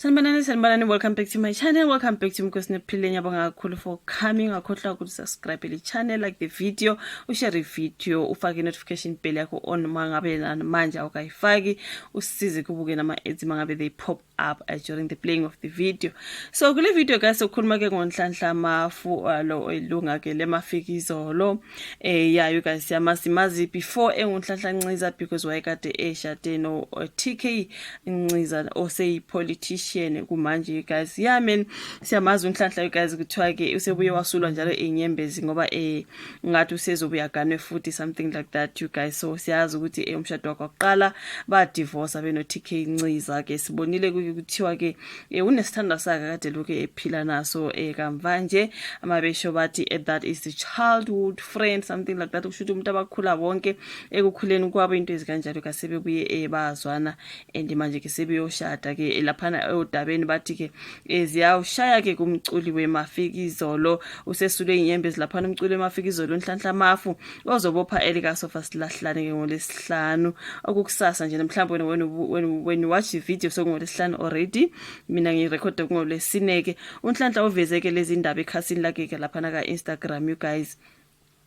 Sanibonani, welcome back to my channel. Welcome back to Mkosini Phile. Ngiyabonga kakhulu for coming. Akhohlwa ukuthi subscribe le channel, like the video, ushare video, ufake notification bell yakho on mangabe manje awukayifaki, usize kubuke nama ads mangabe they pop up during the playing of the video. So kule video guys sokhuluma ke ngonhlanhla mafu lo elunga ke lemafikizolo. Yeah, you guys yamazi before engonhlanhla Nciza because wayekade eshade no TK Nciza ose politician kumanje you guys. Yeah man, siyamazi unhlanhla you guys kuthiwa ke usebuye wasulwa njalo enyembezi ngoba ngathi usezobuya ganwe futhi something like that you guys. So siyazi ukuthi umshado wakhe waqala ba divorce abeno TK Nciza ke sibonile kuthiwa ke unesithanda sakhe kade lokho ephila naso kamva nje amabesho bathi that is the childhood friend something like that. Ushuthi umuntu abakhula bonke ekukhuleni kwabo into ezikanjalo kasebebuye bazwana and manje ke sebeyoshada ke laphana odabeni bathi ke ziyawushaya ke kumculi wemafikizolo usesule inyembezi laphana umculi wemafikizolo Nhlanhla Mafu ozobopha elika sofa silahlane ke ngolesihlanu okukusasa nje mhlawumbe when you watch the video so ngolesihlanu already mina ngirecord ngolesine ke uNhlanhla uvezeke lezi indaba ekhasini lakhe ke laphana ka Instagram you guys.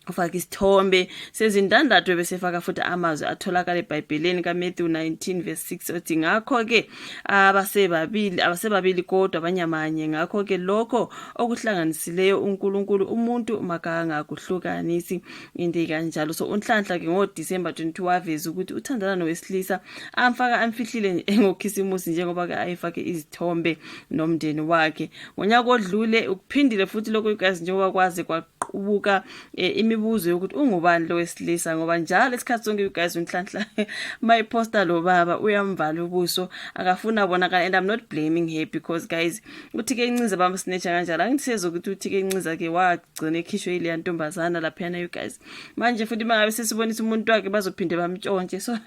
Ufaka isithombe sezindandathu besefaka futhi amazwi atholakala eBhayibhelini kaMatthew 19 verse 6 othi ngakho ke abasebabili kodwa abanyamanye ngakho ke lokho okuhlanganisileyo uNkulunkulu umuntu makangakuhlukanisi into kanjalo. So uNhlanhla ke ngoDecember 22 waveza ukuthi uthandana nowesilisa amfihlile ngokhisimusi njengoba ke ayifake izithombe nomndeni wakhe ngonyaka odlule ukuphindile futhi lokho igazi njengoba kwaze kwaqubuka imibuzo yokuthi ungubani lo wesilisa ngoba njalo isikhathi sonke you guys uNhlanhla mayiposta lo baba uyamvala ubuso akafuna bonakala and I'm not blaming her because guys uTK Nciza bamsnatcha kanjalo angithize ukuthi uTK Nciza ke wagcina ekhishwe ile yantombazana laphana you guys manje futhi mangabe sesibonisa umuntu wakhe bazophinde bamtshontshe so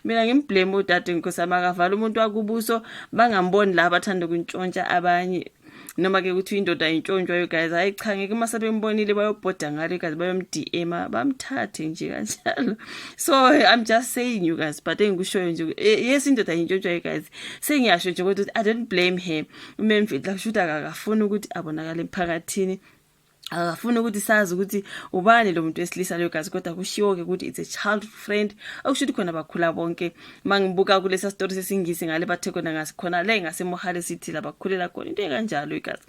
mina ngimblame udade ngikosama akavala umuntu wakubuso bangamboni la bathanda ukuntshontsha abanye noma ke ukuthi indoda intshontsho you guys hayi cha ngeke masabe mbonile bayobhoda ngale kazi bayomDM bamthathe nje kanjalo. So I'm just saying you guys but engikushoyo nje yes indoda intshontsho you guys sengiyasho nje ukuthi I don't blame her uMemfitla kushuta akafuna ukuthi abonakala emphakathini akafuna ukuthi sazi ukuthi ubani lo muntu wesilisa leyo gazi kodwa kushiwo ke ukuthi it's a child friend okushuthi khona bakhula bonke mangibuka kulesa story sesingisi ngale bathekona ngasikhona le ngaseMohale City labakhulela khona into ekanjalo igazi.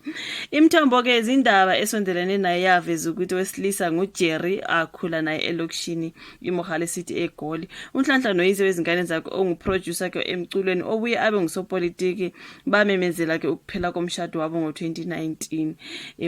Imthombo ke izindaba esondelene naye yaveza ukuthi wesilisa nguJerry akhula naye elokishini iMohale City eGoli. uNhlanhla noyise wezingane zakhe onguproducer ke emculweni obuye abe ngusopolitiki bamemezela ke ukuphela komshado wabo ngo2019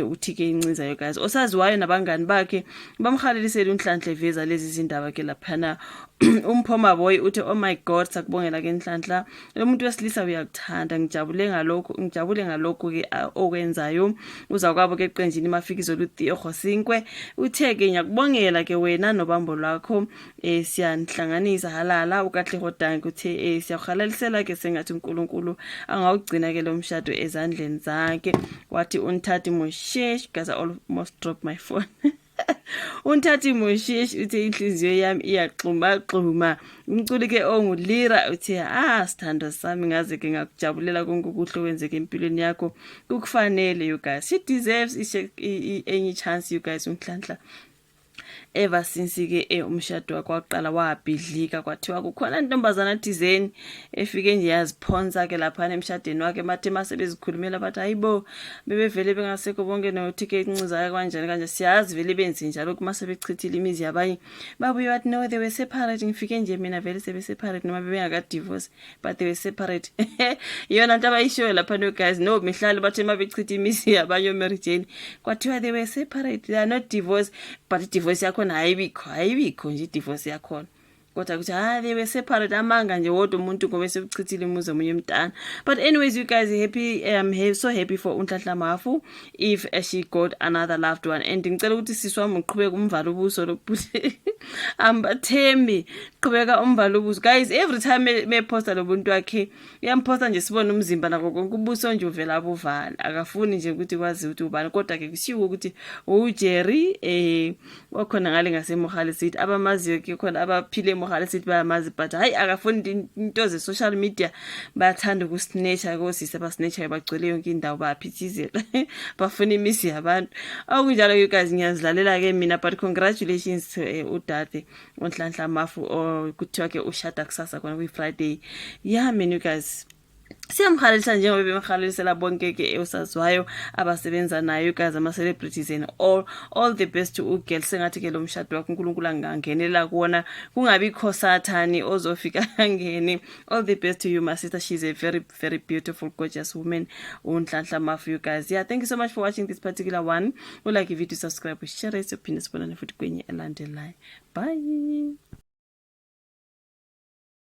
uTK Nciza guys. Osaziwayo nabangani bakhe bamkhalelisela uNhlanhla eveza lezi zindaba ke laphana umphoma boy uthi oh my god sakubongela ke Nhlanhla lo muntu wesilisa uyakuthanda ngijabule ngalokho ke okwenzayo uzakwabo ke eqenjini mafikizolo uTheo Khosinkwe uthe ke ngiyakubongela ke wena nobambo lwakho siyanhlanganisa halala ukahle hodange uthe siyakhalalisela ke sengathi uNkulunkulu angawugcina ke lo mshado ezandleni zakhe wathi uNthathi Moshesh guys I almost dropped my phone uNthathi Moshesh uthi inhliziyo yami iyaxhuma umculi ke ongulira uthi sithando sami ngaze ke ngakujabulela konke ukuhle kwenzeke empilweni yakho kukufanele you guys she deserves any chance you guys uNhlanhla ever since ke umshado wakhe waqala wabhidlika kwathiwa kukhona intombazana thizeni efike nje yaziphonsa ke lapha emshadweni wakhe mathe masebezikhulumela bathi hayibo bebevele bengasekho bonke noTK Nciza kanjani kanje siyazi vele benzi njalo kuma sebechithile imizi yabanye babuye bathi no they were separating ngifike nje mina vele sebe separate noma bebengaka divorce but they were separate yona into abayishoyo lapha no guys no mihlalo bathi mabechitha imizi yabanye Mary Jane kwathiwa they were separate they are not divorced but divorce yakho ayibikho nje divorce yakhona kodwa kuthi they were separate amanga nje wodwa umuntu ngoba esebuchithile umuzi omunye umntana. But anyways you guys so happy for uNhlanhla Mafu if she got another loved one and ngicela ukuthi siswami uqhubeka umvala ubuso lokubuthi ambathembi qhubeka umvala ubuso guys every time me posta lo buntu wakhe uyamposta nje sibone umzimba nako konke ubuso nje uvela abuvala akafuni nje ukuthi kwazi ukuthi ubani kodwa ke kushiwo ukuthi uJerry wakhona ngale ngaseMohale City abamaziyo ke khona abaphile umhale sithi bayamazi but hayi akafuni into ze-social media bayathanda ukusnatcha kosisi abasnatchayo bagcwele yonke indawo bayaphithizela bafuna imizi yabantu okunjalo you guys ngiyazidlalela-ke mina but congratulations to udade uNhlanhla Mafu kuthiwa ke ushada kusasa kona kwi-Friday mina you guys siyamhalelisa njengoba bemhalelisela bonke-ke osaziwayo abasebenza nayo guys ama-celebrities and all the best to ugirl sengathi-ke lo mshado wakho uNkulunkulu angangenela kuwona kungabikho sathani ozofika angene. All the best to you my sister, she's a very very beautiful gorgeous woman uNhlanhla Mafu you guys. Thank you so much for watching this particular one. Like if you do subscribe, share, uphinde sibonane futhi kwenye elandelayo. Bye.